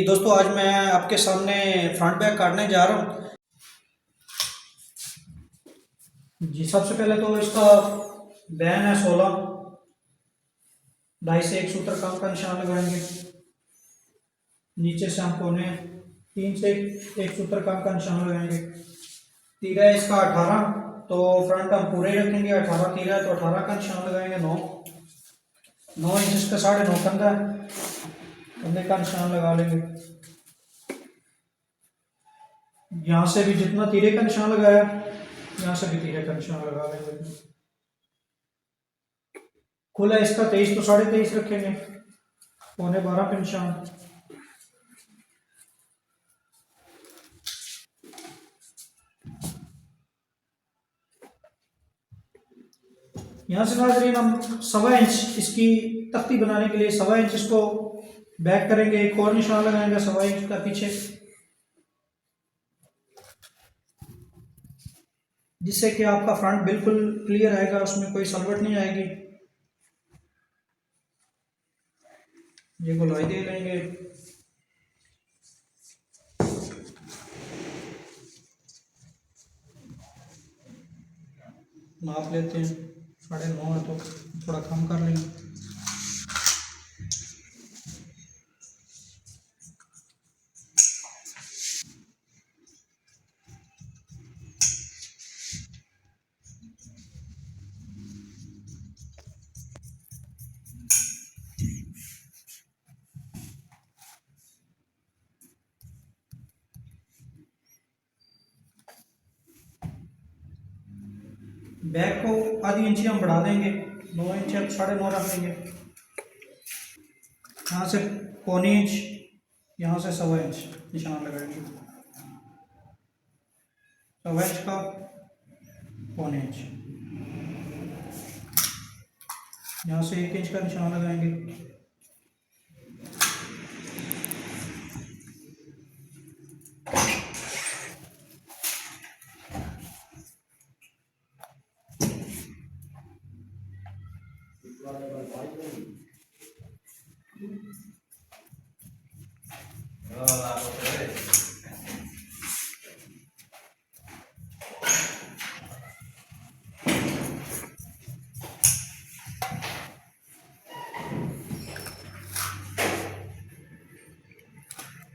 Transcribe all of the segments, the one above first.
दोस्तों आज मैं आपके सामने फ्रंट बैक काटने जा रहा हूँ जी। सबसे पहले तो इसका बैन है 16, 2.5 से 1 सूत्र काम का निशान लगाएंगे। नीचे से हम पौने 3 से 1 सूत्र काम का निशान लगाएंगे। तीरा है इसका 18, तो फ्रंट हम पूरे रखेंगे। 18 तीरा है तो 18 का निशान लगाएंगे। 9 इंच इसका 9.5 कंधा है, कंधे का निशान लगा लेंगे। यहाँ से भी जितना तीरे का निशान लगाया, यहाँ से भी तीरे का निशान लगा लेंगे। खुला इसका 23 तो 23.5 रखेंगे। 11.25 पे निशान। यहाँ से नाजरीन हम 1.25 इंच इसकी तख्ती बनाने के लिए 1.25 इंच इसको बैक करेंगे। एक और निशान लगाएंगे 1.25 इंच का पीछे, जिससे कि आपका फ्रंट बिल्कुल क्लियर आएगा, उसमें कोई सलवट नहीं आएगी। ये गोलाई दे लेंगे। नाप लेते हैं, 9.5 है तो थोड़ा कम कर लेंगे। बैक को आधी इंची हम बढ़ा देंगे, 9 इंच अब 9.5 रख देंगे। यहाँ से 1.25 इंच, यहाँ से 1.25 इंच निशान लगाएंगे। 1.25 इंच का 1.25 इंच, यहाँ से 1 इंच का निशान लगाएंगे।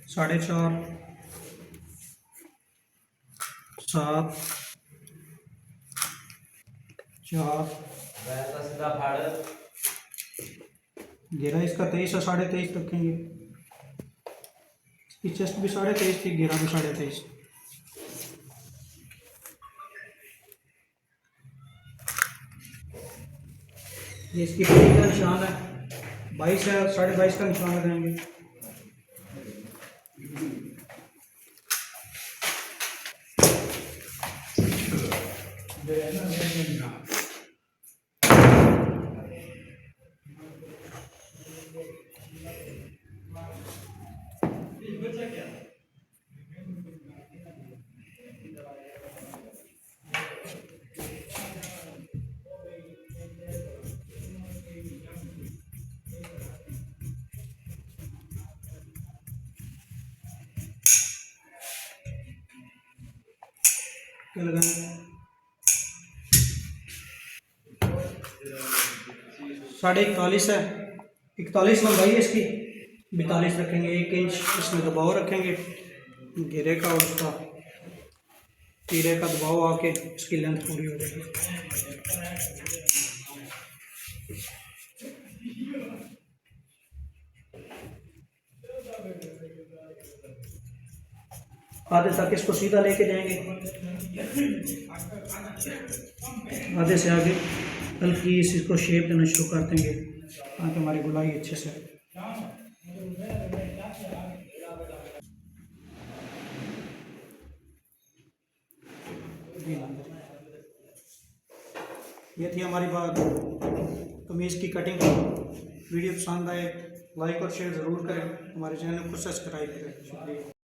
साढ़े 4, 7, 4। घेरा इसका 23 और 23.5 रखेंगे। इसकी चेस्ट भी 23.5 थी, घेरा भी 23.5। ये इसकी पट्टी का निशान है 22 है, 22.5 का निशान लगाएंगे। क्या लगाएंगे? 41.5 है, 41 लंबाई है इसकी, 42 रखेंगे। 1 इंच इसमें दबाव रखेंगे घेरे का, और उसका तीरे का दबाव आके इसकी लेंथ पूरी हो जाएगी। आधे तक इसको सीधा लेके जाएंगे, आधे से आगे हल्की इसको शेप देना शुरू कर देंगे ताकि हमारी गुलाई अच्छे से। ये थी हमारी बात कमीज़ की कटिंग। वीडियो पसंद आए लाइक और शेयर ज़रूर करें, हमारे चैनल को सब्सक्राइब करें। शुक्रिया।